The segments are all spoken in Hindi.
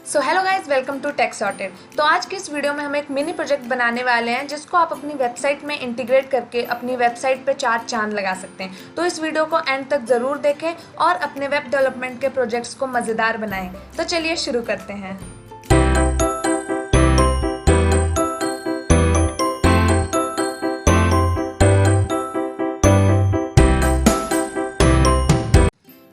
So hello guys, welcome to Tech Sorted. तो आज की इस वीडियो में हम एक मिनी प्रोजेक्ट बनाने वाले हैं जिसको आप अपनी वेबसाइट में इंटीग्रेट करके अपनी वेबसाइट पे 4 चांद लगा सकते हैं। तो इस वीडियो को एंड तक ज़रूर देखें और अपने वेब डेवलपमेंट के प्रोजेक्ट्स को मज़ेदार बनाएं। तो चलिए शुरू करते हैं।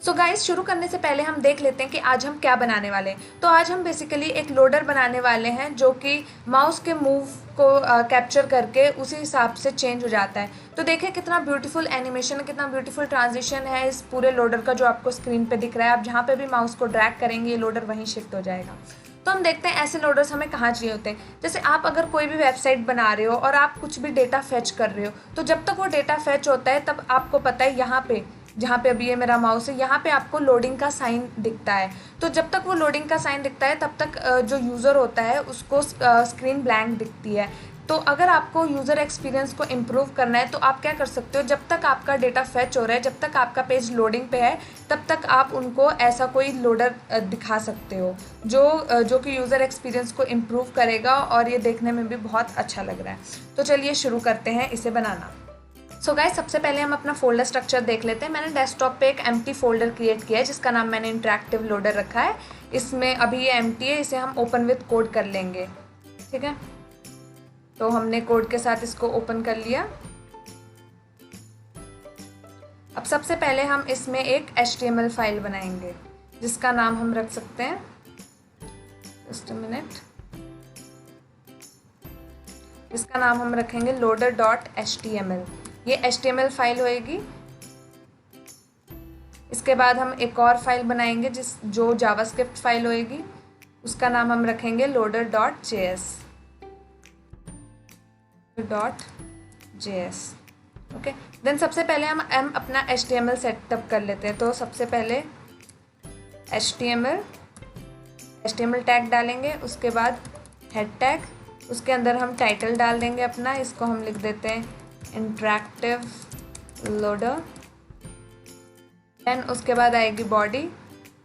सो गाइस, शुरू करने से पहले हम देख लेते हैं कि आज हम क्या बनाने वाले हैं। तो आज हम बेसिकली एक लोडर बनाने वाले हैं जो कि माउस के मूव को कैप्चर करके उसी हिसाब से चेंज हो जाता है। तो देखें कितना ब्यूटीफुल एनिमेशन, कितना ब्यूटीफुल ट्रांजिशन है इस पूरे लोडर का जो आपको स्क्रीन पे दिख रहा है। आप जहाँ पे भी माउस को ड्रैग करेंगे ये लोडर वहीं शिफ्ट हो जाएगा। तो हम देखते हैं ऐसे लोडर्स हमें कहाँ चाहिए होते हैं। जैसे आप अगर कोई भी वेबसाइट बना रहे हो और आप कुछ भी डेटा फेच कर रहे हो, तो जब तक वो डेटा फेच होता है तब आपको पता है यहाँ पे जहाँ पे अभी ये मेरा माउस है यहाँ पे आपको लोडिंग का साइन दिखता है। तो जब तक वो लोडिंग का साइन दिखता है तब तक जो यूज़र होता है उसको स्क्रीन ब्लैंक दिखती है। तो अगर आपको यूज़र एक्सपीरियंस को इम्प्रूव करना है तो आप क्या कर सकते हो, जब तक आपका डेटा फेच हो रहा है, जब तक आपका पेज लोडिंग पे है, तब तक आप उनको ऐसा कोई लोडर दिखा सकते हो जो कि यूज़र एक्सपीरियंस को इम्प्रूव करेगा और ये देखने में भी बहुत अच्छा लग रहा है। तो चलिए शुरू करते हैं इसे बनाना। सो गाइस, सबसे पहले हम अपना फोल्डर स्ट्रक्चर देख लेते हैं। मैंने डेस्कटॉप पे एक एम्प्टी फोल्डर क्रिएट किया है जिसका नाम मैंने इंटरैक्टिव लोडर रखा है। इसमें अभी ये एम्प्टी है, इसे हम ओपन विद कोड कर लेंगे। ठीक है, तो हमने कोड के साथ इसको ओपन कर लिया। अब सबसे पहले हम इसमें एक HTML फाइल बनाएंगे जिसका नाम हम रख सकते हैं, जस्ट अ मिनट, इसका नाम हम रखेंगे loader.html। ये HTML फाइल होएगी। इसके बाद हम एक और फाइल बनाएंगे जो जावास्क्रिप्ट फाइल होएगी, उसका नाम हम रखेंगे loader.js। ओके, देन सबसे पहले हम अपना HTML सेटअप कर लेते हैं। तो सबसे पहले HTML टैग डालेंगे, उसके बाद हेड टैग, उसके अंदर हम टाइटल डाल देंगे अपना, इसको हम लिख देते हैं इंटरैक्टिव लोडर। देन उसके बाद आएगी बॉडी।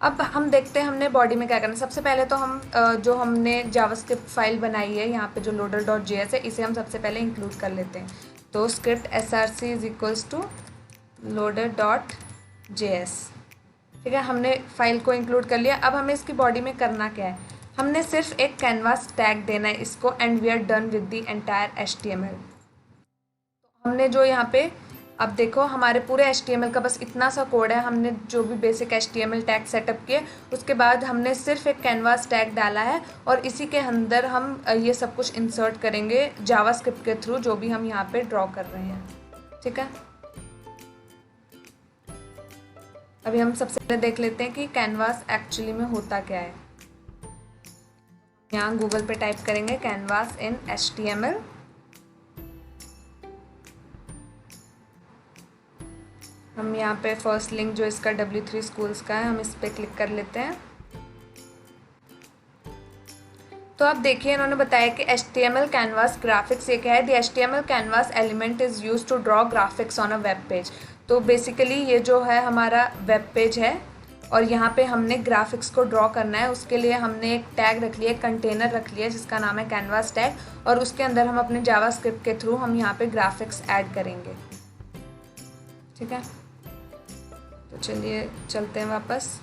अब हम देखते हैं हमने बॉडी में क्या करना है। सबसे पहले तो हम जो हमने जावास्क्रिप्ट फाइल बनाई है यहाँ पे जो loader.js है, इसे हम सबसे पहले इंक्लूड कर लेते हैं। तो script src is equals to loader.js। ठीक है, हमने फाइल को इंक्लूड कर लिया। अब हमें इसकी बॉडी में करना क्या है, हमने सिर्फ एक कैनवास टैग देना है इसको, and we are done with the entire HTML। तो हमने जो यहाँ पे अब देखो हमारे पूरे HTML का बस इतना सा कोड है। हमने जो भी बेसिक HTML टैग सेटअप किए, उसके बाद हमने सिर्फ एक कैनवास टैग डाला है और इसी के अंदर हम ये सब कुछ इंसर्ट करेंगे जावास्क्रिप्ट के थ्रू, जो भी हम यहाँ पे ड्रॉ कर रहे हैं। ठीक है, अभी हम सबसे पहले देख लेते हैं कि कैनवास एक्चुअली में होता क्या है। यहाँ गूगल पे टाइप करेंगे कैनवास इन HTML। हम यहाँ पे फर्स्ट लिंक जो इसका W3 स्कूल्स का है, हम इस पर क्लिक कर लेते हैं। तो आप देखिए इन्होंने बताया कि HTML कैनवास ग्राफिक्स ये क्या है, the HTML canvas element is use to draw graphics on a web page. तो बेसिकली ये जो है हमारा वेब पेज है और यहाँ पे हमने ग्राफिक्स को ड्रॉ करना है। उसके लिए हमने एक टैग रख लिया, एक कंटेनर रख लिया जिसका नाम है कैनवास टैग, और उसके अंदर हम अपने जावास्क्रिप्ट के थ्रू हम यहाँ पे ग्राफिक्स ऐड करेंगे। ठीक है, तो चलिए चलते हैं वापस।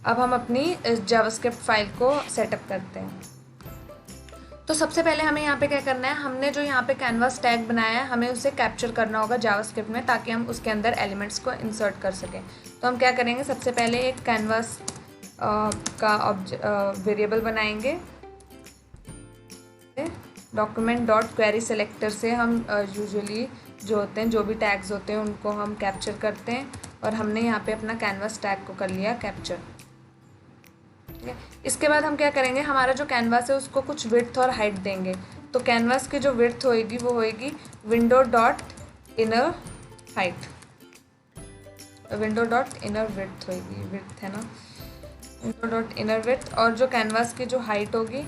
अब हम अपनी जावास्क्रिप्ट फाइल को सेटअप करते हैं। तो सबसे पहले हमें यहाँ पे क्या करना है, हमने जो यहाँ पे कैनवास टैग बनाया है हमें उसे कैप्चर करना होगा जावास्क्रिप्ट में, ताकि हम उसके अंदर एलिमेंट्स को इंसर्ट कर सकें। तो हम क्या करेंगे, सबसे पहले एक कैनवास का वेरिएबल बनाएंगे। डॉक्यूमेंट डॉट क्वेरी सेलेक्टर से हम यूजुअली जो होते हैं, जो भी टैग्स होते हैं उनको हम कैप्चर करते हैं, और हमने यहाँ पे अपना कैनवास टैग को कर लिया कैप्चर। ठीक है, इसके बाद हम क्या करेंगे, हमारा जो कैनवास है उसको कुछ विड्थ और हाइट देंगे। तो कैनवास की जो विड्थ होएगी वो होएगी window dot inner height, window dot inner width होएगी, विड्थ है ना, विंडो डॉट इनर विड्थ। और जो कैनवास की जो हाइट होगी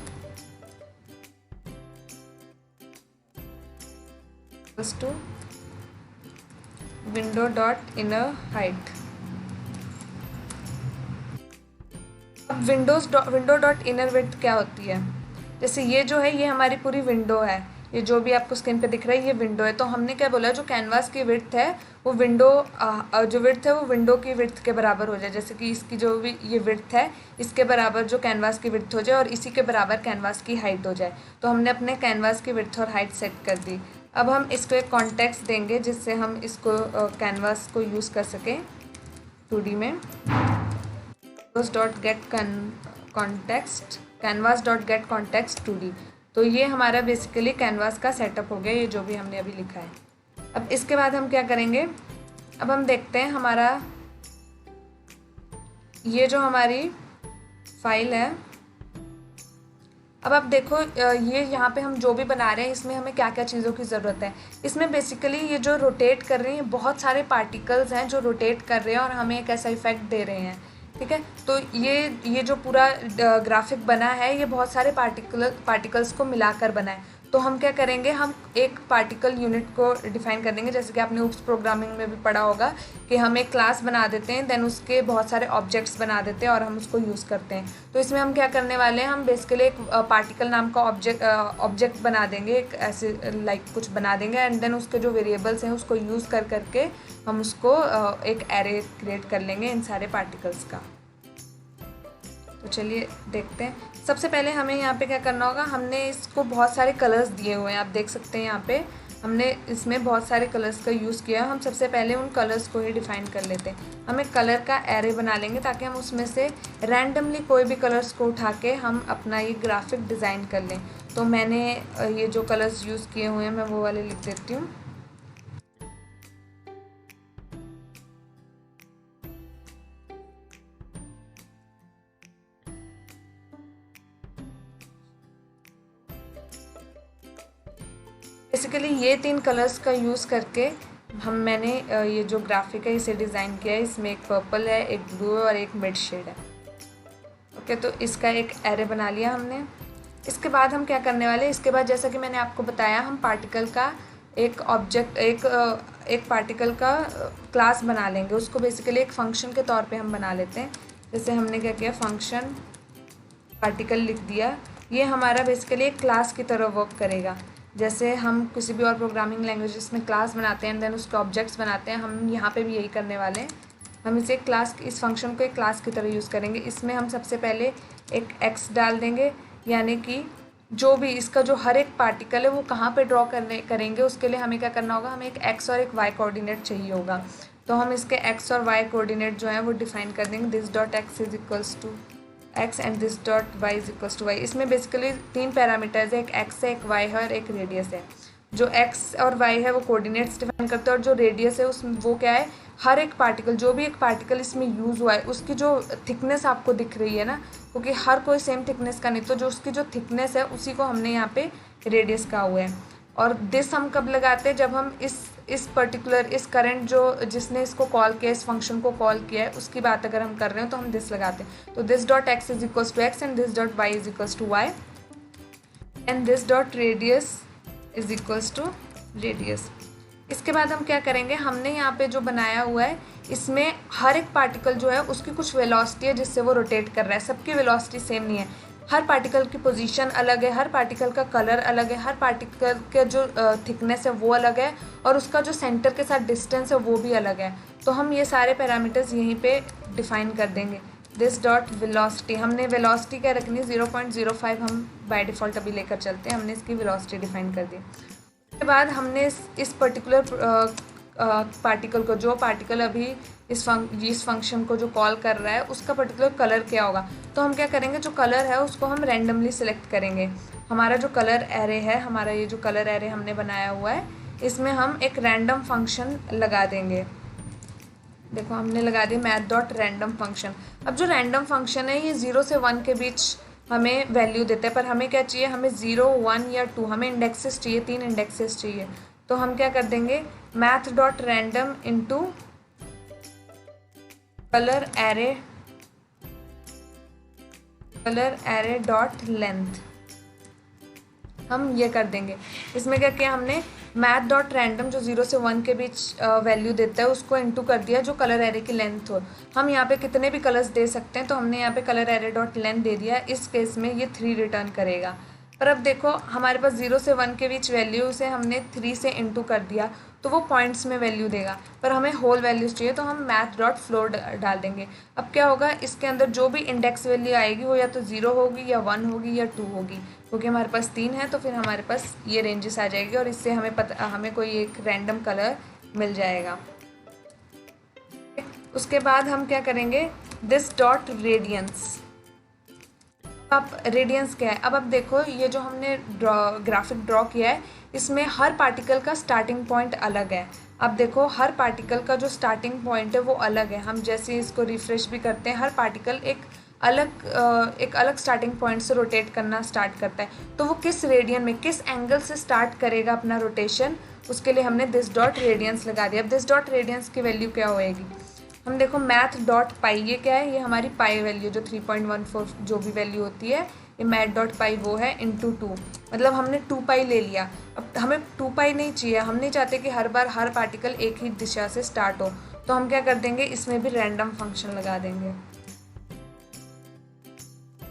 to window dot inner height. अब अब विंडो डॉट इनर विड्थ क्या होती है, जैसे ये जो है ये हमारी पूरी विंडो है, ये जो भी आपको स्क्रीन पे दिख रहा है ये विंडो है। तो हमने क्या बोला, जो कैनवास की विड्थ है वो विंडो जो विड्थ है वो विंडो की विड्थ के बराबर हो जाए। जैसे कि इसकी जो भी ये विड्थ है इसके बराबर जो कैनवास की विड्थ हो जाए और इसी के बराबर कैनवास की हाइट हो जाए। तो हमने अपने कैनवास की विड्थ और हाइट सेट कर दी। अब हम इसको एक कॉन्टेक्स्ट देंगे जिससे हम इसको कैनवास को यूज़ कर सकें 2D में। Dot gate context canvas dot gate context 2D। तो ये हमारा बेसिकली कैनवास का सेटअप हो गया, ये जो भी हमने अभी लिखा है। अब इसके बाद हम क्या करेंगे, अब हम देखते हैं हमारा ये जो हमारी फाइल है। अब आप देखो ये यहाँ पे हम जो भी बना रहे हैं इसमें हमें क्या क्या चीज़ों की ज़रूरत है। इसमें बेसिकली ये जो रोटेट कर रही हैं बहुत सारे पार्टिकल्स हैं जो रोटेट कर रहे हैं और हमें एक ऐसा इफेक्ट दे रहे हैं, ठीक है। तो ये जो पूरा ग्राफिक बना है ये बहुत सारे पार्टिकल्स को मिलाकर बना है। तो हम क्या करेंगे, हम एक पार्टिकल यूनिट को डिफाइन कर देंगे, जैसे कि आपने UPS प्रोग्रामिंग में भी पढ़ा होगा कि हम एक क्लास बना देते हैं, देन उसके बहुत सारे ऑब्जेक्ट्स बना देते हैं और हम उसको यूज़ करते हैं। तो इसमें हम क्या करने वाले हैं, हम बेसिकली एक पार्टिकल नाम का ऑब्जेक्ट बना देंगे, एक ऐसे लाइक कुछ बना देंगे एंड देन उसके जो वेरिएबल्स हैं उसको यूज़ करके हम उसको एक एरे क्रिएट कर लेंगे इन सारे पार्टिकल्स का। तो चलिए देखते हैं। सबसे पहले हमें यहाँ पे क्या करना होगा, हमने इसको बहुत सारे कलर्स दिए हुए हैं, आप देख सकते हैं यहाँ पे हमने इसमें बहुत सारे कलर्स का यूज़ किया है। हम सबसे पहले उन कलर्स को ही डिफ़ाइन कर लेते हैं। हम एक कलर का एरे बना लेंगे ताकि हम उसमें से रैंडमली कोई भी कलर्स को उठा के हम अपना ये ग्राफिक डिज़ाइन कर लें। तो मैंने ये जो कलर्स यूज़ किए हुए हैं मैं वो वाले लिख देती हूँ। बेसिकली ये 3 कलर्स का यूज़ करके मैंने ये जो ग्राफिक है इसे डिज़ाइन किया है। इसमें एक पर्पल है, एक ब्लू है और एक मिड शेड है। ओके, तो इसका एक एरे बना लिया हमने। इसके बाद हम क्या करने वाले, इसके बाद जैसा कि मैंने आपको बताया हम पार्टिकल का एक पार्टिकल का क्लास बना लेंगे। उसको बेसिकली एक फंक्शन के तौर पे हम बना लेते हैं। जैसे हमने क्या किया, फंक्शन पार्टिकल लिख दिया। ये हमारा बेसिकली एक क्लास की तरह वर्क करेगा। जैसे हम किसी भी और प्रोग्रामिंग लैंग्वेजेस में क्लास बनाते हैं एंड देन उसके ऑब्जेक्ट्स बनाते हैं, हम यहाँ पे भी यही करने वाले हैं। हम इसे इस फंक्शन को एक क्लास की तरह यूज़ करेंगे। इसमें हम सबसे पहले एक x डाल देंगे, यानी कि जो भी इसका जो हर एक पार्टिकल है वो कहाँ पे ड्रॉ करेंगे उसके लिए हमें क्या करना होगा, हमें एक x और एक y कोऑर्डिनेट चाहिए होगा। तो हम इसके x और y कोऑर्डिनेट जो है वो डिफाइन कर देंगे। This dot x is equals to x and this dot y is equals to y। इसमें बेसिकली 3 पैरामीटर्स है, एक x है, एक y है और एक रेडियस है। जो x और y है वो कोऑर्डिनेट्स डिफाइन करते हैं और जो रेडियस है वो क्या है, हर एक पार्टिकल, जो भी एक पार्टिकल इसमें यूज़ हुआ है उसकी जो थिकनेस आपको दिख रही है ना, क्योंकि हर कोई सेम थिकनेस का नहीं, तो जो उसकी जो थिकनेस है उसी को हमने यहाँ पे रेडियस कहा हुआ है। और दिस हम कब लगाते हैं, जब हम इस पर्टिकुलर इस करंट जो जिसने इसको कॉल किया, इस फंक्शन को कॉल किया है उसकी बात अगर हम कर रहे हो तो हम दिस लगाते हैं। तो this dot X is equals to X and this dot Y is equals to Y and this dot radius is equals to radius. इसके बाद हम क्या करेंगे, हमने यहाँ पे जो बनाया हुआ है इसमें हर एक पार्टिकल जो है उसकी कुछ वेलोसिटी है जिससे वो रोटेट कर रहा है। सबकी वेलोसिटी सेम नहीं है, हर पार्टिकल की पोजीशन अलग है, हर पार्टिकल का कलर अलग है, हर पार्टिकल का जो थिकनेस है वो अलग है और उसका जो सेंटर के साथ डिस्टेंस है वो भी अलग है। तो हम ये सारे पैरामीटर्स यहीं पे डिफाइन कर देंगे। दिस डॉट वेलोसिटी, हमने वेलोसिटी क्या रखनी है 0.05, हम बाय डिफ़ॉल्ट अभी लेकर चलते हैं, हमने इसकी वेलोसिटी डिफाइन कर दी। उसके बाद हमने इस पर्टिकुलर पार्टिकल को, जो पार्टिकल अभी इस फंक्शन को जो कॉल कर रहा है उसका पर्टिकुलर कलर क्या होगा, तो हम क्या करेंगे, जो कलर है उसको हम रैंडमली सिलेक्ट करेंगे। हमारा जो कलर एरे है, हमारा ये जो कलर एरे हमने बनाया हुआ है इसमें हम एक रैंडम फंक्शन लगा देंगे। देखो हमने लगा दिया मैथ डॉट रैंडम फंक्शन। अब जो रैंडम फंक्शन है ये 0 से 1 के बीच हमें वैल्यू देता है, पर हमें क्या चाहिए, हमें 0, 1 या 2, हमें इंडेक्सेस चाहिए, 3 इंडेक्सेस चाहिए। तो हम क्या कर देंगे, math dot random into colour array dot length. हम ये कर देंगे। इसमें क्या किया हमने, मैथ डॉट रैंडम जो 0 से 1 के बीच वैल्यू देता है उसको इंटू कर दिया जो कलर एरे की लेंथ हो। हम यहाँ पे कितने भी कलर्स दे सकते हैं, तो हमने यहाँ पे कलर एरे डॉट लेंथ दे दिया। इस केस में ये 3 रिटर्न करेगा। पर अब देखो हमारे पास 0 से 1 के बीच वैल्यू से हमने 3 से इंटू कर दिया तो वो पॉइंट्स में वैल्यू देगा, पर हमें होल वैल्यूज चाहिए तो हम मैथ डॉट फ्लोर डाल देंगे। अब क्या होगा, इसके अंदर जो भी इंडेक्स वैल्यू आएगी वो या तो 0 होगी या 1 होगी या 2 होगी, क्योंकि हमारे पास 3 है तो फिर हमारे पास ये रेंजेस आ जाएगी और इससे हमें कोई एक रैंडम कलर मिल जाएगा। उसके बाद हम क्या करेंगे, दिस डॉट रेडियंस। अब रेडियंस क्या है, अब देखो ये जो हमने ग्राफिक ड्रॉ किया है इसमें हर पार्टिकल का स्टार्टिंग पॉइंट अलग है। अब देखो हर पार्टिकल का जो स्टार्टिंग पॉइंट है वो अलग है। हम जैसे इसको रिफ्रेश भी करते हैं, हर पार्टिकल एक अलग स्टार्टिंग पॉइंट से रोटेट करना स्टार्ट करता है। तो वो किस रेडियन में, किस एंगल से स्टार्ट करेगा अपना रोटेशन, उसके लिए हमने दिस डॉट रेडियंस लगा दिया। अब दिस डॉट रेडियंस की वैल्यू क्या होएगी, हम देखो मैथ डॉट पाई, ये क्या है, ये हमारी पाई वैल्यू जो 3.14 जो भी वैल्यू होती है, ये मैथ डॉट पाई वो है इंटू 2, मतलब हमने 2 पाई ले लिया। अब हमें 2 पाई नहीं चाहिए, हम नहीं चाहते कि हर बार हर पार्टिकल एक ही दिशा से स्टार्ट हो, तो हम क्या कर देंगे, इसमें भी रैंडम फंक्शन लगा देंगे।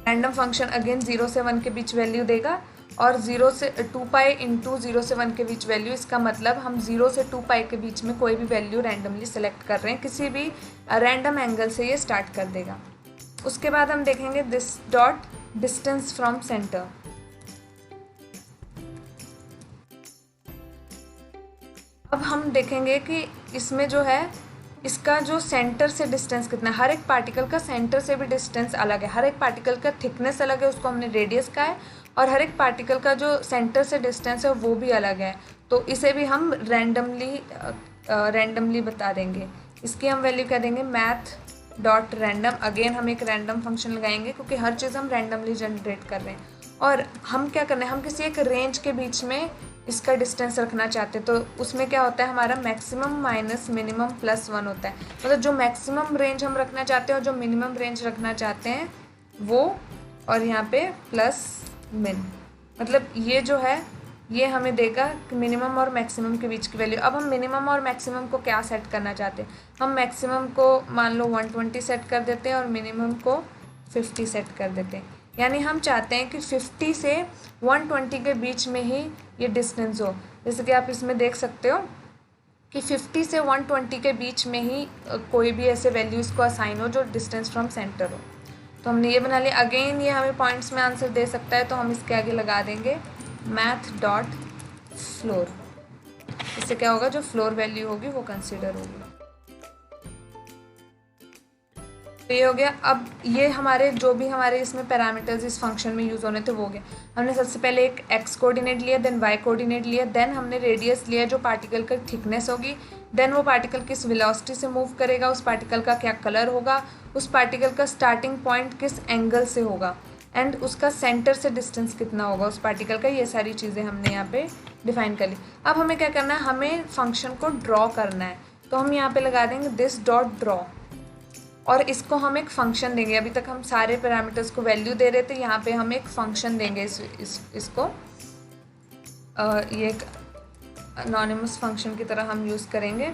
रैंडम फंक्शन अगेन 0 से 1 के बीच वैल्यू देगा और 0 से 2 पाई इंटू 0 से 1 के बीच वैल्यू। इसका मतलब हम 0 से 2 पाई के बीच में कोई भी वैल्यू रैंडमली सेलेक्ट कर रहे हैं, किसी भी रैंडम एंगल से ये स्टार्ट कर देगा। उसके बाद हम देखेंगे this dot distance from centre. अब हम देखेंगे कि इसमें जो है इसका जो सेंटर से डिस्टेंस कितना है। हर एक पार्टिकल का सेंटर से भी डिस्टेंस अलग है, हर एक पार्टिकल का थिकनेस अलग है, उसको हमने रेडियस कहा है, और हर एक पार्टिकल का जो सेंटर से डिस्टेंस है वो भी अलग है, तो इसे भी हम रैंडमली बता देंगे। इसकी हम वैल्यू क्या देंगे, मैथ डॉट रैंडम। अगेन हम एक रैंडम फंक्शन लगाएंगे क्योंकि हर चीज़ हम रैंडमली जनरेट कर रहे हैं। और हम क्या करना है, हम किसी एक रेंज के बीच में इसका डिस्टेंस रखना चाहते हैं, तो उसमें क्या होता है, हमारा मैक्सिमम माइनस मिनिमम प्लस 1 होता है। मतलब जो मैक्सिमम रेंज हम रखना चाहते हैं और जो मिनिमम रेंज रखना चाहते हैं वो, और यहाँ पे प्लस मिन, मतलब ये जो है ये हमें देगा मिनिमम और मैक्सिमम के बीच की वैल्यू। अब हम मिनिमम और मैक्सिमम को क्या सेट करना चाहते हैं, हम मैक्सिमम को मान लो 120 सेट कर देते हैं और मिनिमम को 50 सेट कर देते हैं। यानी हम चाहते हैं कि 50 से 120 के बीच में ही ये डिस्टेंस हो। जैसे कि आप इसमें देख सकते हो कि 50 से 120 के बीच में ही कोई भी ऐसे वैल्यूज़ को असाइन हो जो डिस्टेंस फ्रॉम सेंटर हो। तो हमने ये बना लिया। अगेन ये हमें पॉइंट्स में आंसर दे सकता है, तो हम इसके आगे लगा देंगे मैथ डॉट फ्लोर। इससे क्या होगा, जो फ्लोर वैल्यू होगी वो कंसिडर होगी। तो ये हो गया। अब ये हमारे जो भी हमारे इसमें पैरामीटर्स इस फंक्शन में यूज़ होने थे वो हो गए। हमने सबसे पहले एक एक्स कोऑर्डिनेट लिया, देन वाई कोऑर्डिनेट लिया, देन हमने रेडियस लिया जो पार्टिकल का थिकनेस होगी, देन वो पार्टिकल किस वेलोसिटी से मूव करेगा, उस पार्टिकल का क्या कलर होगा, उस पार्टिकल का स्टार्टिंग पॉइंट किस एंगल से होगा, एंड उसका सेंटर से डिस्टेंस कितना होगा उस पार्टिकल का। ये सारी चीज़ें हमने यहाँ पे डिफाइन कर ली। अब हमें क्या करना है, हमें फंक्शन को ड्रॉ करना है, तो हम यहाँ पे लगा देंगे दिस डॉट ड्रॉ, और इसको हम एक फंक्शन देंगे। अभी तक हम सारे पैरामीटर्स को वैल्यू दे रहे थे, यहाँ पे हम एक फंक्शन देंगे इसको ये एक अनोनिमस फंक्शन की तरह हम यूज़ करेंगे।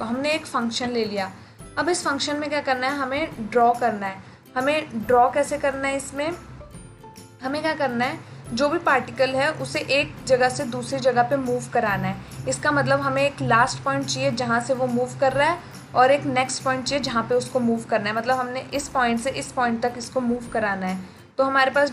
हमने एक फंक्शन ले लिया। अब इस फंक्शन में क्या करना है, हमें ड्रॉ करना है। हमें ड्रॉ कैसे करना है, इसमें हमें क्या करना है, जो भी पार्टिकल है उसे एक जगह से दूसरी जगह पे मूव कराना है। इसका मतलब हमें एक लास्ट पॉइंट चाहिए जहाँ से वो मूव कर रहा है, और एक नेक्स्ट पॉइंट चाहिए जहाँ पे उसको मूव करना है। मतलब हमने इस पॉइंट से इस पॉइंट तक इसको मूव कराना है। तो हमारे पास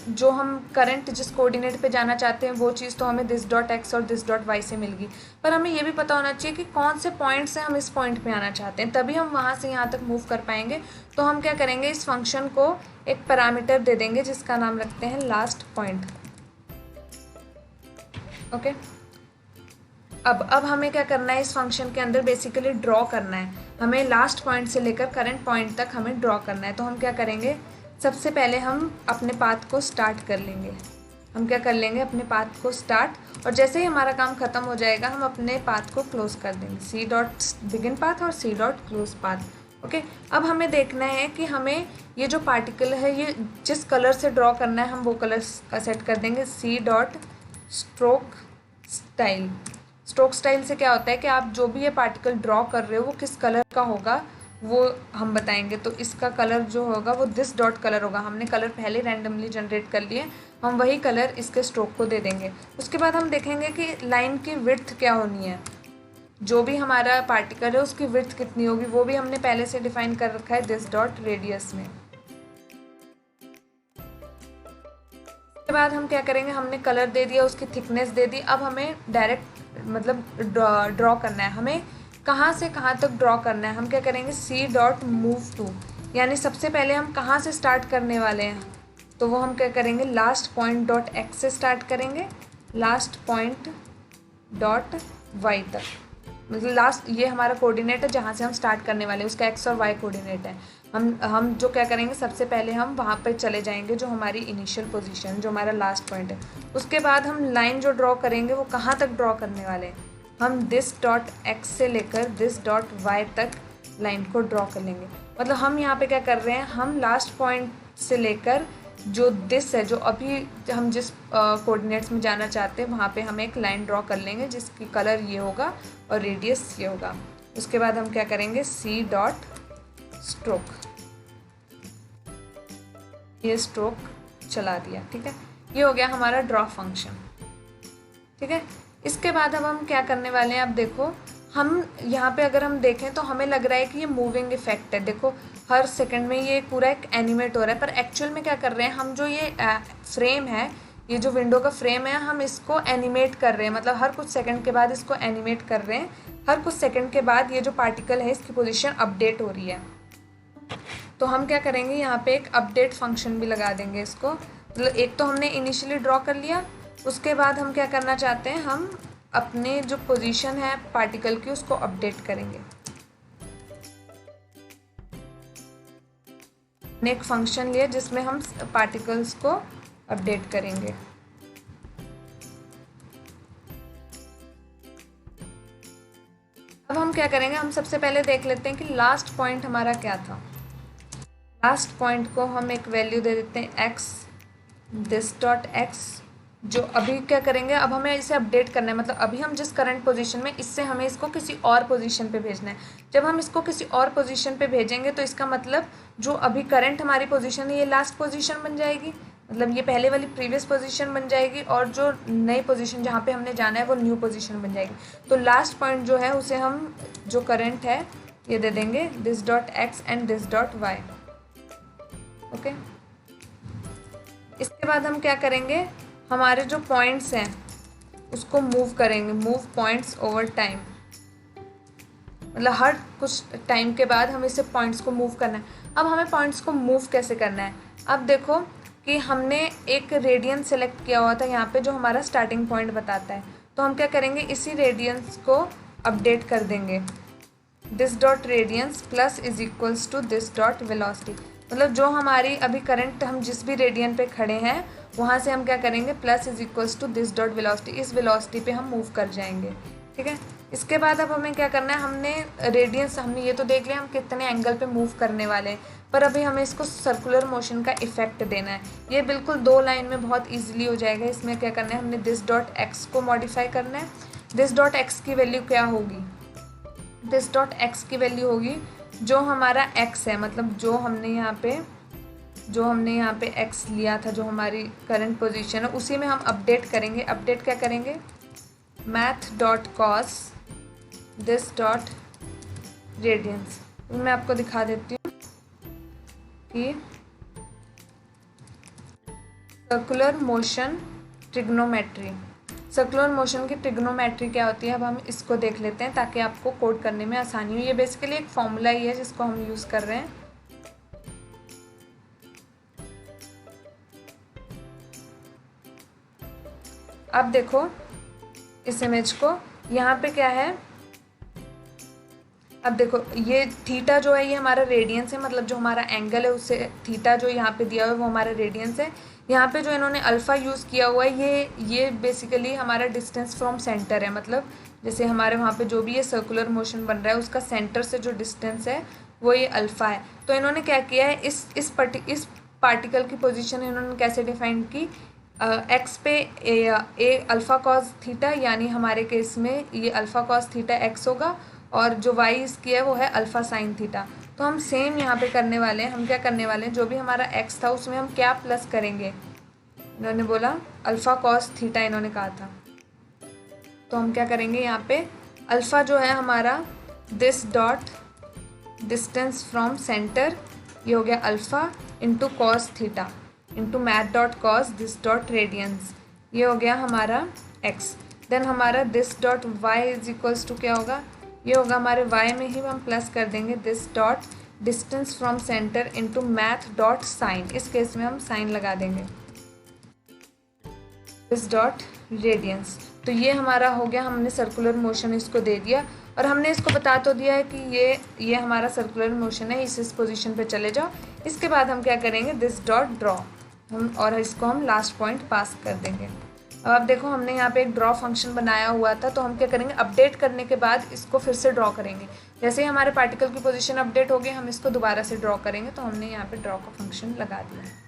जो हम करंट जिस कोऑर्डिनेट पे जाना चाहते हैं वो चीज़ तो हमें दिस डॉट एक्स और दिस डॉट वाई से मिल गई, पर हमें ये भी पता होना चाहिए कि कौन से पॉइंट से हम इस पॉइंट पे आना चाहते हैं, तभी हम वहाँ से यहाँ तक मूव कर पाएंगे। तो हम क्या करेंगे, इस फंक्शन को एक पैरामीटर दे देंगे जिसका नाम रखते हैं लास्ट पॉइंट। ओके, अब हमें क्या करना है, इस फंक्शन के अंदर बेसिकली ड्रॉ करना है। हमें लास्ट पॉइंट से लेकर करंट पॉइंट तक हमें ड्रॉ करना है। तो हम क्या करेंगे, सबसे पहले हम अपने पाथ को स्टार्ट कर लेंगे। हम क्या कर लेंगे, अपने पाथ को स्टार्ट, और जैसे ही हमारा काम ख़त्म हो जाएगा हम अपने पाथ को क्लोज कर देंगे। सी डॉट बिगिन पाथ और C dot close path. Okay, अब हमें देखना है कि हमें ये जो पार्टिकल है ये जिस कलर से ड्रॉ करना है हम वो कलर सेट कर देंगे। C dot stroke style. Stroke style से क्या होता है कि आप जो भी ये पार्टिकल ड्रॉ कर रहे हो वो किस कलर का होगा वो हम बताएंगे। तो इसका कलर जो होगा वो दिस डॉट कलर होगा। हमने कलर पहले रैंडमली जनरेट कर लिए, हम वही कलर इसके स्ट्रोक को दे देंगे। उसके बाद हम देखेंगे कि लाइन की विड्थ क्या होनी है, जो भी हमारा पार्टिकल है उसकी विड्थ कितनी होगी वो भी हमने पहले से डिफाइन कर रखा है दिस डॉट रेडियस में। उसके बाद हम क्या करेंगे, हमने कलर दे दिया, उसकी थिकनेस दे दी। अब हमें डायरेक्ट मतलब ड्रॉ करना है, हमें कहाँ से कहाँ तक ड्रॉ करना है। हम क्या करेंगे, सी डॉट मूव टू, यानी सबसे पहले हम कहाँ से स्टार्ट करने वाले हैं, तो वो हम क्या करेंगे लास्ट पॉइंट डॉट एक्स से स्टार्ट करेंगे, लास्ट पॉइंट डॉट वाई तक। मतलब लास्ट ये हमारा कोऑर्डिनेट है जहाँ से हम स्टार्ट करने वाले हैं, उसका एक्स और वाई कोऑर्डिनेट है। हम जो क्या करेंगे, सबसे पहले हम वहाँ पर चले जाएंगे जो हमारी इनिशियल पोजीशन, जो हमारा लास्ट पॉइंट है। उसके बाद हम लाइन जो ड्रॉ करेंगे वो कहाँ तक ड्रॉ करने वाले हैं, हम दिस डॉट एक्स से लेकर दिस डॉट वाई तक लाइन को ड्रॉ कर लेंगे। मतलब हम यहाँ पे क्या कर रहे हैं, हम लास्ट पॉइंट से लेकर जो दिस है, जो अभी हम जिस कोऑर्डिनेट्स में जाना चाहते हैं वहाँ पे हम एक लाइन ड्रॉ कर लेंगे जिसकी कलर ये होगा और रेडियस ये होगा। उसके बाद हम क्या करेंगे, सी डॉट स्ट्रोक, ये स्ट्रोक चला दिया। ठीक है, ये हो गया हमारा ड्रॉ फंक्शन। ठीक है, इसके बाद अब हम क्या करने वाले हैं, अब देखो हम यहाँ पे अगर हम देखें तो हमें लग रहा है कि ये मूविंग इफेक्ट है। देखो हर सेकंड में ये पूरा एक एनिमेट हो रहा है, पर एक्चुअल में क्या कर रहे हैं हम, जो ये फ्रेम है, ये जो विंडो का फ्रेम है, हम इसको एनिमेट कर रहे हैं। मतलब हर कुछ सेकंड के बाद इसको एनिमेट कर रहे हैं, हर कुछ सेकंड के बाद ये जो पार्टिकल है इसकी पोजिशन अपडेट हो रही है। तो हम क्या करेंगे, यहाँ पे एक अपडेट फंक्शन भी लगा देंगे इसको। मतलब एक तो हमने इनिशियली ड्रॉ कर लिया, उसके बाद हम क्या करना चाहते हैं, हम अपने जो पोजीशन है पार्टिकल की उसको अपडेट करेंगे। हमने एक फंक्शन लिया जिसमें हम पार्टिकल्स को अपडेट करेंगे। अब हम क्या करेंगे, हम सबसे पहले देख लेते हैं कि लास्ट पॉइंट हमारा क्या था। लास्ट पॉइंट को हम एक वैल्यू दे देते हैं x, दिस डॉट एक्स, जो अभी क्या करेंगे, अब हमें इसे अपडेट करना है। मतलब अभी हम जिस करंट पोजीशन में, इससे हमें इसको किसी और पोजीशन पे भेजना है। जब हम इसको किसी और पोजीशन पे भेजेंगे तो इसका मतलब जो अभी करंट हमारी पोजीशन है ये लास्ट पोजीशन बन जाएगी, मतलब ये पहले वाली प्रीवियस पोजीशन बन जाएगी, और जो नई पोजीशन जहाँ पे हमने जाना है वो न्यू पोजीशन बन जाएगी। तो लास्ट पॉइंट जो है उसे हम जो करंट है ये दे देंगे this dot X and this dot Y. Okay, इसके बाद हम क्या करेंगे, हमारे जो पॉइंट्स हैं उसको मूव करेंगे, मूव पॉइंट्स ओवर टाइम। मतलब हर कुछ टाइम के बाद हमें इसे पॉइंट्स को मूव करना है। अब हमें पॉइंट्स को मूव कैसे करना है, अब देखो कि हमने एक रेडियन सेलेक्ट किया हुआ था यहाँ पे जो हमारा स्टार्टिंग पॉइंट बताता है। तो हम क्या करेंगे, इसी रेडियंस को अपडेट कर देंगे, this dot radians plus is equals to this dot velocity. मतलब जो हमारी अभी करंट, हम जिस भी रेडियन पे खड़े हैं वहाँ से हम क्या करेंगे, plus is equals to this dot velocity, इस वेलोसिटी पे हम मूव कर जाएंगे। ठीक है, इसके बाद अब हमें क्या करना है, हमने रेडियंस, हमने ये तो देख लिया हम कितने एंगल पे मूव करने वाले हैं, पर अभी हमें इसको सर्कुलर मोशन का इफेक्ट देना है। ये बिल्कुल 2 लाइन में बहुत ईजिली हो जाएगा। इसमें क्या करना है, हमने दिस डॉट एक्स को मॉडिफाई करना है। दिस डॉट एक्स की वैल्यू क्या होगी, दिस डॉट एक्स की वैल्यू होगी जो हमारा x है, मतलब जो हमने यहाँ पे x लिया था, जो हमारी करंट पोजीशन है उसी में हम अपडेट करेंगे। अपडेट क्या करेंगे, math dot cos this dot radiance. मैं आपको दिखा देती हूँ कि circular motion trigonometry, circular motion की ट्रिग्नोमेट्री क्या होती है, अब हम इसको देख लेते हैं ताकि आपको कोड करने में आसानी हो। ये बेसिकली एक फॉर्मूला ही है जिसको हम यूज़ कर रहे हैं। अब देखो इस इमेज को, यहाँ पे क्या है, अब देखो ये थीटा जो है ये हमारा रेडियंस है, मतलब जो हमारा एंगल है उससे थीटा जो यहाँ पे दिया हुआ है वो हमारा रेडियंस है। यहाँ पे जो इन्होंने अल्फ़ा यूज़ किया हुआ है ये बेसिकली हमारा डिस्टेंस फ्रॉम सेंटर है। मतलब जैसे हमारे वहाँ पे जो भी ये सर्कुलर मोशन बन रहा है उसका सेंटर से जो डिस्टेंस है वो ये अल्फ़ा है। तो इन्होंने क्या किया है, इस पार्टिकल की पोजीशन इन्होंने कैसे डिफाइन की, एक्स पे ए अल्फ़ा कॉस थीटा, यानी हमारे केस में ये अल्फ़ा कॉस थीटा एक्स होगा, और जो वाई इसकी है वो है अल्फ़ा साइन थीटा। तो हम सेम यहाँ पे करने वाले हैं। हम क्या करने वाले हैं, जो भी हमारा एक्स था उसमें हम क्या प्लस करेंगे, इन्होंने बोला अल्फ़ा कॉस थीटा इन्होंने कहा था, तो हम क्या करेंगे यहाँ पे अल्फ़ा जो है हमारा this dot distance from centre, ये हो गया alpha into cos theta into math dot cos this dot radians, ये हो गया हमारा एक्स। देन हमारा this dot Y is equals to क्या होगा, ये होगा हमारे वाई में ही हम प्लस कर देंगे this dot distance from centre into math dot sine, इस केस में हम साइन लगा देंगे दिस डॉट रेडियंस। तो ये हमारा हो गया, हमने सर्कुलर मोशन इसको दे दिया, और हमने इसको बता तो दिया है कि ये हमारा सर्कुलर मोशन है, इस पोजीशन पे चले जाओ। इसके बाद हम क्या करेंगे, दिस डॉट ड्रॉ, हम और इसको हम लास्ट पॉइंट पास कर देंगे। अब आप देखो हमने यहाँ पे एक ड्रॉ फंक्शन बनाया हुआ था, तो हम क्या करेंगे, अपडेट करने के बाद इसको फिर से ड्रॉ करेंगे। जैसे ही हमारे पार्टिकल की पोजीशन अपडेट हो गई, हम इसको दोबारा से ड्रॉ करेंगे। तो हमने यहाँ पे ड्रॉ का फंक्शन लगा दिया।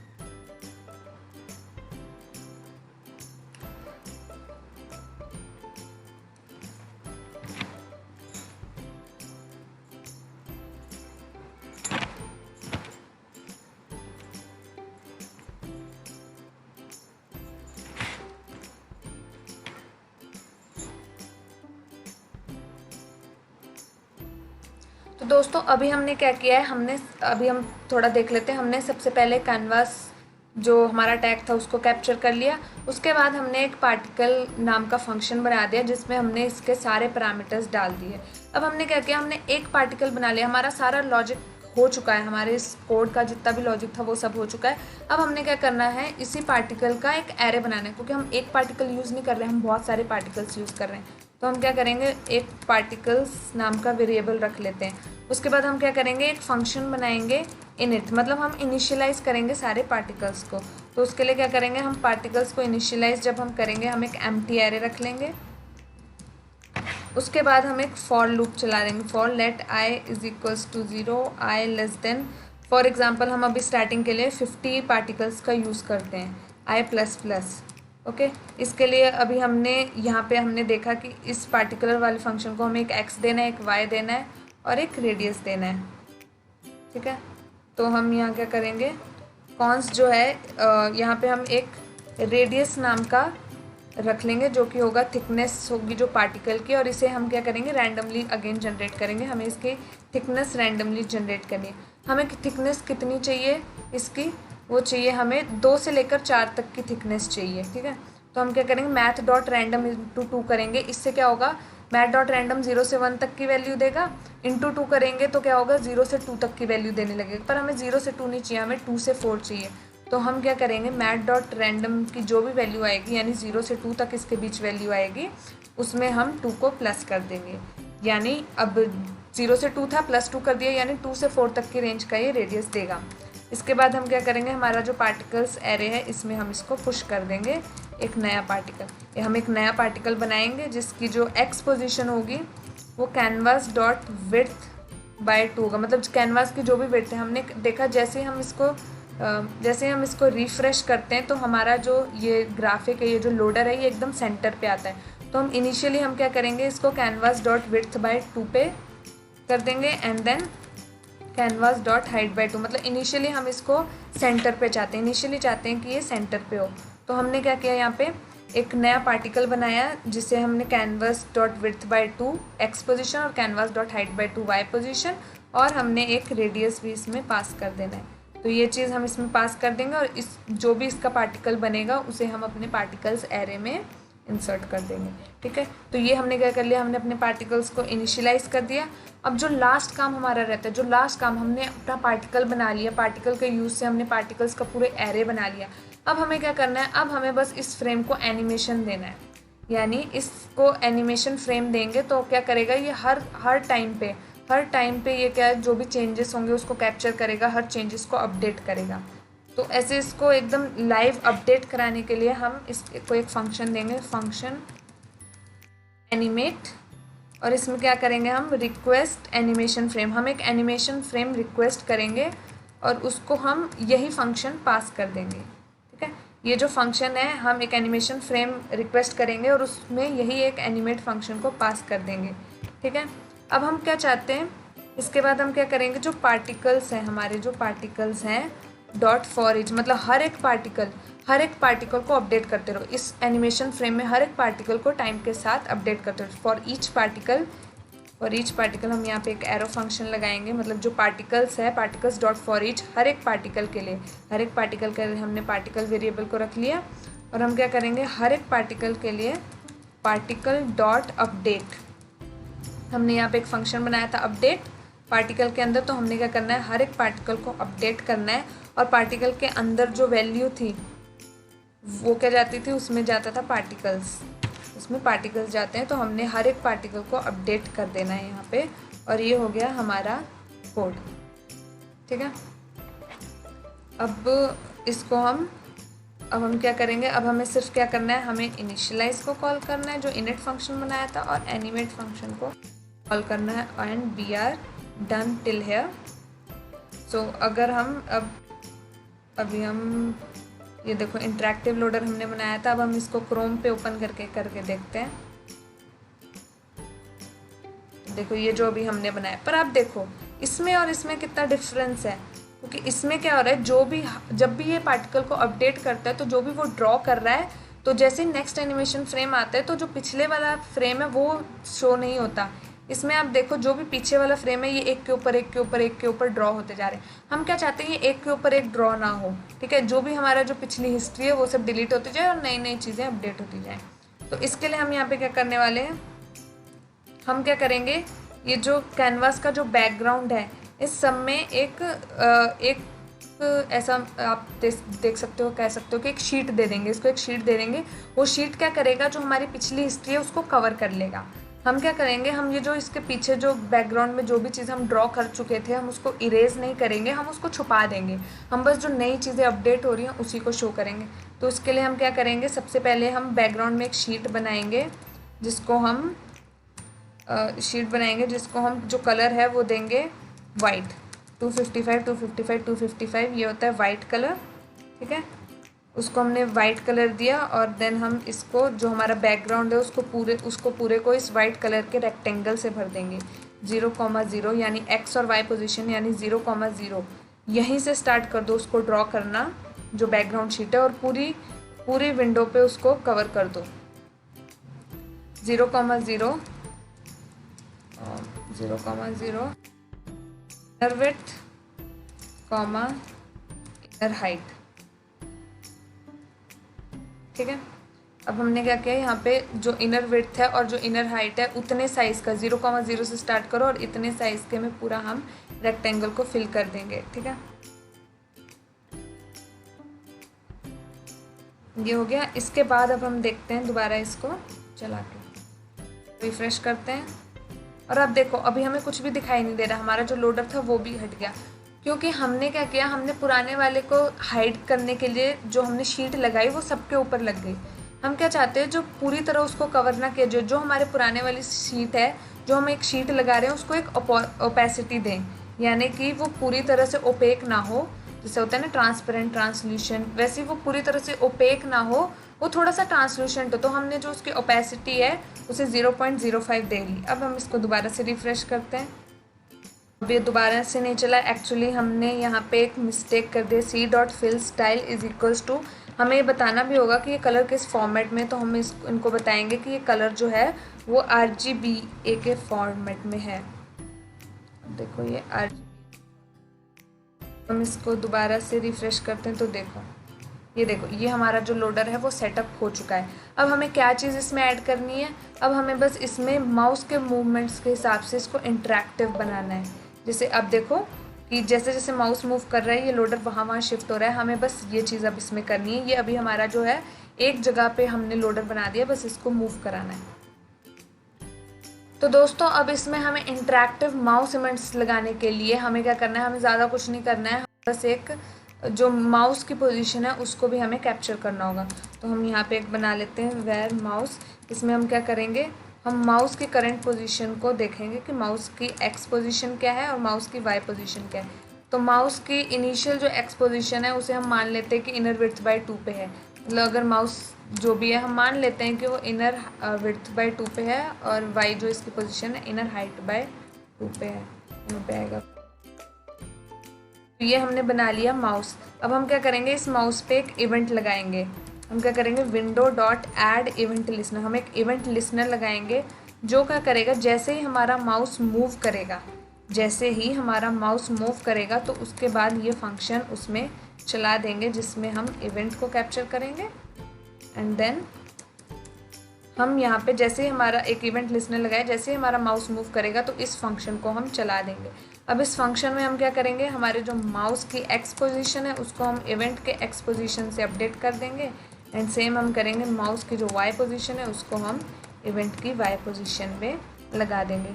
तो दोस्तों अभी हमने क्या किया है, अभी हम थोड़ा देख लेते हैं। हमने सबसे पहले कैनवास जो हमारा टैग था उसको कैप्चर कर लिया। उसके बाद हमने एक पार्टिकल नाम का फंक्शन बना दिया जिसमें हमने इसके सारे पैरामीटर्स डाल दिए। अब हमने क्या किया, हमने एक पार्टिकल बना लिया, हमारा सारा लॉजिक हो चुका है, हमारे इस कोड का जितना भी लॉजिक था वो सब हो चुका है। अब हमने क्या करना है, इसी पार्टिकल का एक एरे बनाना है, क्योंकि हम एक पार्टिकल यूज़ नहीं कर रहे हैं, हम बहुत सारे पार्टिकल्स यूज़ कर रहे हैं। तो हम क्या करेंगे, एक पार्टिकल्स नाम का वेरिएबल रख लेते हैं। उसके बाद हम क्या करेंगे, एक फंक्शन बनाएंगे इनिट, मतलब हम इनिशियलाइज़ करेंगे सारे पार्टिकल्स को। तो उसके लिए क्या करेंगे, हम पार्टिकल्स को इनिशियलाइज़ जब हम करेंगे, हम एक एम्प्टी एरे रख लेंगे। उसके बाद हम एक फॉर लूप चला देंगे, for let I is equals to 0, I less than, for example हम अभी स्टार्टिंग के लिए 50 पार्टिकल्स का यूज़ करते हैं, आई प्लस प्लस। ओके, इसके लिए अभी हमने यहाँ पे हमने देखा कि इस पार्टिकुलर वाले फंक्शन को हमें एक एक्स देना है, एक वाई देना है और एक रेडियस देना है। ठीक है, तो हम यहाँ क्या करेंगे, कॉन्स जो है यहाँ पे हम एक रेडियस नाम का रख लेंगे जो कि होगा थिकनेस होगी जो पार्टिकल की, और इसे हम क्या करेंगे, रैंडमली अगेन जनरेट करेंगे। हमें इसकी थिकनेस रैंडमली जनरेट करनी है। हमें थिकनेस कितनी चाहिए इसकी, वो चाहिए हमें 2 से लेकर 4 तक की थिकनेस चाहिए। ठीक है, तो हम क्या करेंगे, मैथ डॉट रैंडम इंटू 2 करेंगे। इससे क्या होगा, मैथ डॉट रैंडम 0 से 1 तक की वैल्यू देगा, इंटू 2 करेंगे तो क्या होगा, 0 से 2 तक की वैल्यू देने लगेगा। पर हमें 0 से 2 नहीं चाहिए, हमें 2 से 4 चाहिए। तो हम क्या करेंगे, मैथ डॉट रैंडम की जो भी वैल्यू आएगी, यानी 0 से 2 तक इसके बीच वैल्यू आएगी, उसमें हम 2 को प्लस कर देंगे। यानी अब 0 से 2 था, प्लस 2 कर दिया, यानी 2 से 4 तक की रेंज का ये रेडियस देगा। इसके बाद हम क्या करेंगे, हमारा जो पार्टिकल्स एरे है इसमें हम इसको पुश कर देंगे एक नया पार्टिकल। हम एक नया पार्टिकल बनाएंगे जिसकी जो एक्स पोजीशन होगी वो कैनवास डॉट विड्थ बाय 2 होगा। मतलब कैनवास की जो भी विड्थ है, हमने देखा जैसे हम इसको रिफ़्रेश करते हैं तो हमारा जो ये ग्राफिक है, ये जो लोडर है, ये एकदम सेंटर पे आता है। तो हम इनिशियली हम क्या करेंगे, इसको कैनवास डॉट विड्थ बाय 2 पे कर देंगे, and then canvas dot height by 2। मतलब इनिशियली हम इसको सेंटर पे चाहते हैं, इनिशियली चाहते हैं कि ये सेंटर पे हो। तो हमने क्या किया, यहाँ पे एक नया पार्टिकल बनाया जिसे हमने canvas dot width by 2 x position और canvas dot height by 2 y position, और हमने एक रेडियस भी इसमें पास कर देना है। तो ये चीज़ हम इसमें पास कर देंगे, और इस जो भी इसका पार्टिकल बनेगा उसे हम अपने पार्टिकल्स एरे में इंसर्ट कर देंगे। ठीक है, तो ये हमने क्या कर लिया, हमने अपने पार्टिकल्स को इनिशियलाइज कर दिया। अब जो लास्ट काम हमारा रहता है, जो लास्ट काम, हमने अपना पार्टिकल बना लिया, पार्टिकल के यूज़ से हमने पार्टिकल्स का पूरे एरे बना लिया। अब हमें क्या करना है, अब हमें बस इस फ्रेम को एनिमेशन देना है। यानी इसको एनिमेशन फ्रेम देंगे तो क्या करेगा, ये हर टाइम पे ये क्या, जो भी चेंजेस होंगे उसको कैप्चर करेगा, हर चेंजेस को अपडेट करेगा। तो ऐसे इसको एकदम लाइव अपडेट कराने के लिए हम इसको एक फंक्शन देंगे, फंक्शन एनिमेट और इसमें क्या करेंगे हम, रिक्वेस्ट एनिमेशन फ्रेम, हम एक एनिमेशन फ्रेम रिक्वेस्ट करेंगे और उसको हम यही फंक्शन पास कर देंगे। ठीक है, ये जो फंक्शन है हम एक एनिमेशन फ्रेम रिक्वेस्ट करेंगे और उसमें यही एक एनिमेट फंक्शन को पास कर देंगे। ठीक है, अब हम क्या चाहते हैं, इसके बाद हम क्या करेंगे, जो पार्टिकल्स हैं हमारे, जो पार्टिकल्स हैं डॉट फॉर ईच, मतलब हर एक पार्टिकल को अपडेट करते रहो। इस एनिमेशन फ्रेम में हर एक पार्टिकल को टाइम के साथ अपडेट करते रहो। फॉर ईच पार्टिकल हम यहाँ पे एक एरो फंक्शन लगाएंगे, मतलब जो पार्टिकल्स है, पार्टिकल्स डॉट फॉर ईच, हर एक पार्टिकल के लिए हमने पार्टिकल वेरिएबल को रख लिया। और हम क्या करेंगे, हर एक पार्टिकल के लिए पार्टिकल डॉट अपडेट, हमने यहाँ पे एक फंक्शन बनाया था अपडेट पार्टिकल के अंदर, तो हमने क्या करना है, हर एक पार्टिकल को अपडेट करना है। और पार्टिकल के अंदर जो वैल्यू थी वो क्या जाती थी, उसमें जाता था पार्टिकल्स, उसमें पार्टिकल्स जाते हैं, तो हमने हर एक पार्टिकल को अपडेट कर देना है यहाँ पे। और ये हो गया हमारा कोड। ठीक है, अब इसको अब हम क्या करेंगे, अब हमें सिर्फ क्या करना है, हमें इनिशियलाइज को कॉल करना है जो इनिट फंक्शन बनाया था, और एनिमेट फंक्शन को कॉल करना है। And we are done till here. So अगर हम अभी हम ये देखो इंटरेक्टिव लोडर हमने बनाया था, अब हम इसको क्रोम पे ओपन करके देखते हैं। देखो ये जो अभी हमने बनाया, पर आप देखो इसमें और इसमें कितना डिफरेंस है, क्योंकि इसमें क्या हो रहा है, जब भी ये पार्टिकल को अपडेट करता है तो जो भी वो ड्रॉ कर रहा है, तो जैसे नेक्स्ट एनिमेशन फ्रेम आता है तो जो पिछले वाला फ्रेम है वो शो नहीं होता। इसमें आप देखो जो भी पीछे वाला फ्रेम है ये एक के ऊपर ड्रॉ होते जा रहे हैं। हम क्या चाहते हैं, ये एक के ऊपर एक ड्रॉ ना हो। ठीक है, जो भी हमारा जो पिछली हिस्ट्री है वो सब डिलीट होती जाए और नई नई चीज़ें अपडेट होती जाए। तो इसके लिए हम यहाँ पे क्या करने वाले हैं, हम क्या करेंगे, ये जो कैनवास का जो बैकग्राउंड है इस सब में एक ऐसा आप देख सकते हो, कह सकते हो कि एक शीट दे देंगे, इसको एक शीट दे देंगे। वो शीट क्या करेगा, जो हमारी पिछली हिस्ट्री है उसको कवर कर लेगा। हम क्या करेंगे, हम ये जो इसके पीछे जो बैकग्राउंड में जो भी चीज़ हम ड्रॉ कर चुके थे हम उसको इरेज नहीं करेंगे, हम उसको छुपा देंगे। हम बस जो नई चीज़ें अपडेट हो रही हैं उसी को शो करेंगे। तो उसके लिए हम क्या करेंगे, सबसे पहले हम बैकग्राउंड में एक शीट बनाएंगे जिसको हम जो कलर है वो देंगे वाइट, 255 ये होता है वाइट कलर। ठीक है, उसको हमने वाइट कलर दिया और देन हम इसको जो हमारा बैकग्राउंड है उसको पूरे को इस वाइट कलर के रेक्टेंगल से भर देंगे। 0,0 यानी एक्स और वाई पोजीशन, यानी 0,0 यहीं से स्टार्ट कर दो उसको ड्रॉ करना, जो बैकग्राउंड शीट है, और पूरी विंडो पे उसको कवर कर दो। 0,0 inner width comma inner height. ठीक है, अब हमने क्या किया, यहाँ पे जो इनर विड्थ है और जो इनर हाइट है उतने साइज़ का 0,0 से स्टार्ट करो और इतने साइज़ के में पूरा हम रेक्टेंगल को फिल कर देंगे। ठीक है, ये हो गया। इसके बाद अब हम देखते हैं, दोबारा इसको चला के रिफ्रेश करते हैं और अब देखो अभी हमें कुछ भी दिखाई नहीं दे रहा, हमारा जो लोडर था वो भी हट गया, क्योंकि हमने क्या किया, हमने पुराने वाले को हाइड करने के लिए जो हमने शीट लगाई वो सबके ऊपर लग गई। हम क्या चाहते हैं, जो पूरी तरह उसको कवर ना किया, जो हमारे पुराने वाली शीट है, जो हम एक शीट लगा रहे हैं उसको एक ओपेसिटी दें, यानी कि वो पूरी तरह से ओपेक ना हो। जैसे होता है ना ट्रांसपेरेंट, ट्रांसल्यूशन, वैसे वो पूरी तरह से ओपेक ना हो, वो थोड़ा सा ट्रांसल्यूशेंट हो। तो हमने जो उसकी ओपेसिटी है उसे 0.05 दे ली। अब हम इसको दोबारा से रिफ़्रेश करते हैं, अब ये दोबारा से नहीं चला। एक्चुअली हमने यहाँ पे एक मिस्टेक कर दी, C.fill_style इज इक्वल्स टू, हमें ये बताना भी होगा कि ये कलर किस फॉर्मेट में, तो हम इनको बताएंगे कि ये कलर जो है वो RGBA के फॉर्मेट में है। देखो ये RGB, हम इसको दोबारा से रिफ़्रेश करते हैं तो देखो ये हमारा जो लोडर है वो सेटअप हो चुका है। अब हमें क्या चीज़ इसमें ऐड करनी है, अब हमें बस इसमें माउस के मूवमेंट्स के हिसाब से इसको इंटरेक्टिव बनाना है। जैसे अब देखो कि जैसे जैसे माउस मूव कर रहा है ये लोडर वहाँ शिफ्ट हो रहा है, हमें बस ये चीज़ अब इसमें करनी है। ये अभी हमारा जो है एक जगह पे हमने लोडर बना दिया, बस इसको मूव कराना है। तो दोस्तों अब इसमें हमें इंटरेक्टिव माउस इवेंट्स लगाने के लिए हमें क्या करना है, हमें ज़्यादा कुछ नहीं करना है, बस एक जो माउस की पोजीशन है उसको भी हमें कैप्चर करना होगा। तो हम यहाँ पे एक बना लेते हैं वेयर माउस। इसमें हम क्या करेंगे, हम माउस की करंट पोजीशन को देखेंगे कि माउस की एक्स पोजीशन क्या है और माउस की वाई पोजीशन क्या है। तो माउस की इनिशियल जो एक्स पोजीशन है उसे हम मान लेते हैं कि इनर विड्थ बाय 2 पे है। मतलब अगर माउस जो भी है हम मान लेते हैं कि वो इनर विड्थ बाय 2 पे है और वाई जो इसकी पोजीशन है इनर हाइट बाय 2 पे है। यहाँ पे आएगा। तो ये हमने बना लिया माउस। अब हम क्या करेंगे, इस माउस पे एक इवेंट लगाएंगे। हम क्या करेंगे, window dot add event listener, हम एक इवेंट लिसनर लगाएंगे जो क्या करेगा, जैसे ही हमारा माउस मूव करेगा, जैसे ही हमारा माउस मूव करेगा तो उसके बाद ये फंक्शन उसमें चला देंगे जिसमें हम इवेंट को कैप्चर करेंगे। एंड देन हम यहाँ पे जैसे ही हमारा एक इवेंट लिसनर लगाए, जैसे ही हमारा माउस मूव करेगा तो इस फंक्शन को हम चला देंगे। अब इस फंक्शन में हम क्या करेंगे, हमारे जो माउस की एक्स पोजीशन है उसको हम इवेंट के एक्स पोजीशन से अपडेट कर देंगे। एंड सेम हम करेंगे माउस की जो वाई पोजीशन है उसको हम इवेंट की वाई पोजीशन में लगा देंगे।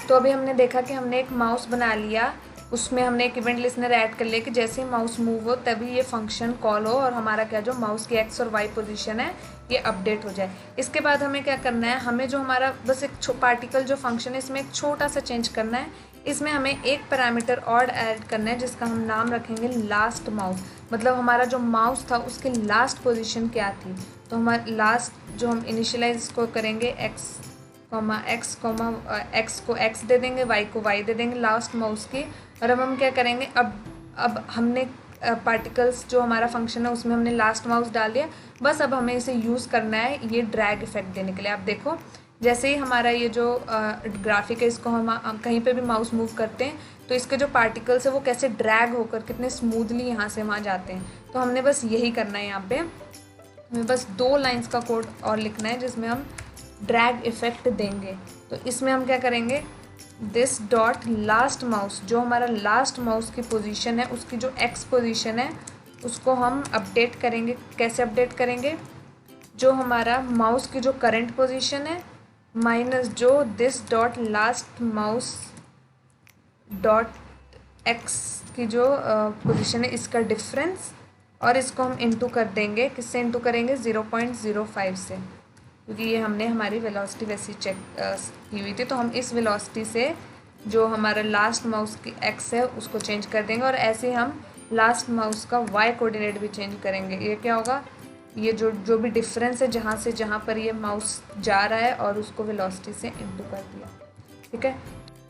तो अभी हमने देखा कि हमने एक माउस बना लिया, उसमें हमने एक इवेंट लिसनर ऐड कर लिया कि जैसे ही माउस मूव हो तभी ये फंक्शन कॉल हो और हमारा क्या जो माउस की एक्स और वाई पोजीशन है ये अपडेट हो जाए। इसके बाद हमें क्या करना है, हमें जो हमारा बस एक पार्टिकल जो फंक्शन है इसमें एक छोटा सा चेंज करना है। इसमें हमें एक पैरामीटर और ऐड करना है जिसका हम नाम रखेंगे लास्ट माउस। मतलब हमारा जो माउस था उसकी लास्ट पोजीशन क्या थी, तो हमारा लास्ट जो हम इनिशियलाइज इसको करेंगे एक्स को एक्स दे देंगे, वाई को वाई दे देंगे लास्ट माउस की। और अब हम क्या करेंगे, अब हमने पार्टिकल्स जो हमारा फंक्शन है उसमें हमने लास्ट माउस डाल दिया। बस अब हमें इसे यूज़ करना है ये ड्रैग इफेक्ट देने के लिए। आप देखो जैसे ही हमारा ये जो ग्राफिक है इसको हम कहीं पे भी माउस मूव करते हैं तो इसके जो पार्टिकल्स है वो कैसे ड्रैग होकर कितने स्मूथली यहाँ से वहाँ जाते हैं। तो हमने बस यही करना है, यहाँ पे हमें बस 2 लाइन्स का कोड और लिखना है जिसमें हम ड्रैग इफेक्ट देंगे। तो इसमें हम क्या करेंगे, दिस डॉट लास्ट माउस, जो हमारा लास्ट माउस की पोजीशन है उसकी जो एक्स पोजीशन है उसको हम अपडेट करेंगे। कैसे अपडेट करेंगे, जो हमारा माउस की जो करंट पोजीशन है माइनस जो this dot last mouse dot x की जो पोजीशन है इसका डिफरेंस, और इसको हम इंटू कर देंगे। किससे इंटू करेंगे, 0.05 से, क्योंकि ये हमने हमारी वेलोसिटी वैसी चेक की हुई थी। तो हम इस वेलोसिटी से जो हमारा लास्ट माउस की एक्स है उसको चेंज कर देंगे और ऐसे हम लास्ट माउस का वाई कोऑर्डिनेट भी चेंज करेंगे। ये क्या होगा, ये जो भी डिफरेंस है जहाँ से जहाँ पर ये माउस जा रहा है और उसको वेलोसिटी से इंटू कर दिया। ठीक है,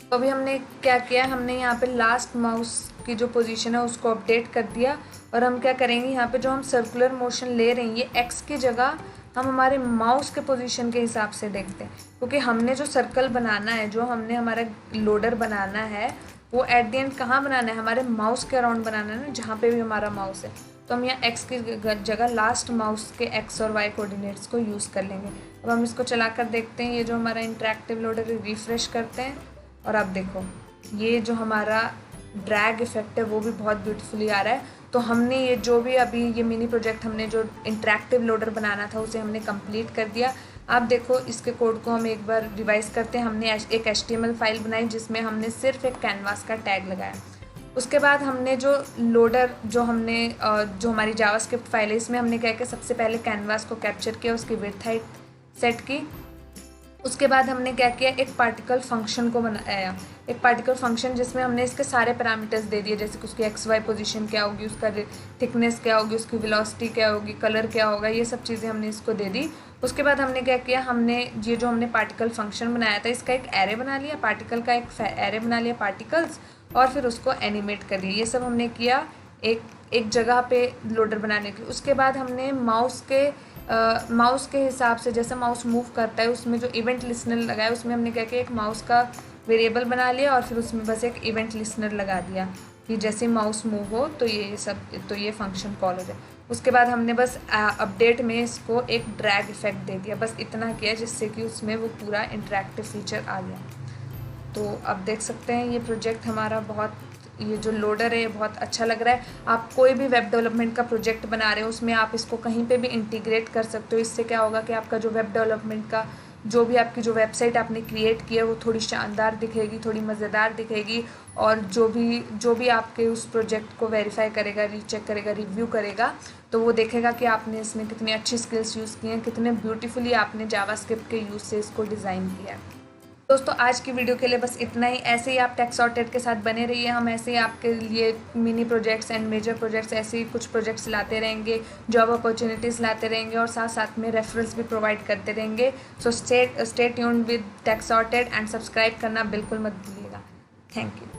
तो अभी हमने क्या किया, हमने यहाँ पे लास्ट माउस की जो पोजीशन है उसको अपडेट कर दिया। और हम क्या करेंगे, यहाँ पे जो हम सर्कुलर मोशन ले रहे हैं ये एक्स की जगह हम हमारे माउस के पोजीशन के हिसाब से देखते हैं, क्योंकि हमने जो सर्कल बनाना है, जो हमने हमारा लोडर बनाना है वो एट द एंड कहाँ बनाना है, हमारे माउस के अराउंड बनाना है ना, जहाँ पे भी हमारा माउस है। तो हम यहाँ एक्स की जगह लास्ट माउस के एक्स और वाई कोऑर्डिनेट्स को यूज़ कर लेंगे। अब हम इसको चला कर देखते हैं, ये जो हमारा इंटरेक्टिव लोडर है रिफ्रेश करते हैं और आप देखो ये जो हमारा ड्रैग इफेक्ट है वो भी बहुत ब्यूटीफुली आ रहा है। तो हमने ये जो भी अभी ये मिनी प्रोजेक्ट हमने जो इंटरेक्टिव लोडर बनाना था उसे हमने कंप्लीट कर दिया। आप देखो इसके कोड को हम एक बार रिवाइज करते हैं। हमने एक HTML फाइल बनाई जिसमें हमने सिर्फ एक कैनवास का टैग लगाया। उसके बाद हमने जो लोडर जो हमारी जावास्क्रिप्ट फाइल है इसमें हमने क्या किया, सबसे पहले कैनवास को कैप्चर किया, उसकी विड्थ हाइट सेट की। उसके बाद हमने क्या किया, एक पार्टिकल फंक्शन को बनाया, एक पार्टिकल फंक्शन जिसमें हमने इसके सारे पैरामीटर्स दे दिए, जैसे कि उसकी एक्स वाई पोजीशन क्या होगी, उसका थिकनेस क्या होगी, उसकी वेलोसिटी क्या होगी, कलर क्या होगा, ये सब चीज़ें हमने इसको दे दी। उसके बाद हमने क्या किया, हमने ये जो हमने पार्टिकल फंक्शन बनाया था इसका एक एरे बना लिया, पार्टिकल का एक एरे बना लिया पार्टिकल्स, और फिर उसको एनिमेट कर दिया। ये सब हमने किया एक जगह पे लोडर बनाने के लिए। उसके बाद हमने माउस के हिसाब से जैसे माउस मूव करता है उसमें जो इवेंट लिसनर लगाया उसमें हमने क्या किया, एक माउस का वेरिएबल बना लिया और फिर उसमें बस एक इवेंट लिसनर लगा दिया कि जैसे माउस मूव हो तो ये फंक्शन कॉल हो जाए। उसके बाद हमने बस अपडेट में इसको एक ड्रैग इफेक्ट दे दिया, बस इतना किया जिससे कि उसमें वो पूरा इंटरेक्टिव फीचर आ गया। तो अब देख सकते हैं ये प्रोजेक्ट हमारा ये जो लोडर है बहुत अच्छा लग रहा है। आप कोई भी वेब डेवलपमेंट का प्रोजेक्ट बना रहे हो उसमें आप इसको कहीं पे भी इंटीग्रेट कर सकते हो। इससे क्या होगा कि आपका जो वेब डेवलपमेंट का आपकी जो वेबसाइट आपने क्रिएट की है वो थोड़ी शानदार दिखेगी, थोड़ी मज़ेदार दिखेगी, और जो भी आपके उस प्रोजेक्ट को वेरीफाई करेगा, रीचेक करेगा, रिव्यू करेगा तो वो देखेगा कि आपने इसमें कितनी अच्छी स्किल्स यूज़ की हैं, कितने ब्यूटीफुली आपने जावास्क्रिप्ट के यूज़ से इसको डिज़ाइन किया है। दोस्तों आज की वीडियो के लिए बस इतना ही। ऐसे ही आप टेक सॉर्टेड के साथ बने रहिए, हम ऐसे ही आपके लिए mini projects and major projects, ऐसे ही कुछ प्रोजेक्ट्स लाते रहेंगे, जॉब अपॉर्चुनिटीज़ लाते रहेंगे और साथ साथ में रेफरल्स भी प्रोवाइड करते रहेंगे। So stay tuned with Tech Sorted and subscribe करना बिल्कुल मत भूलिएगा। Thank you.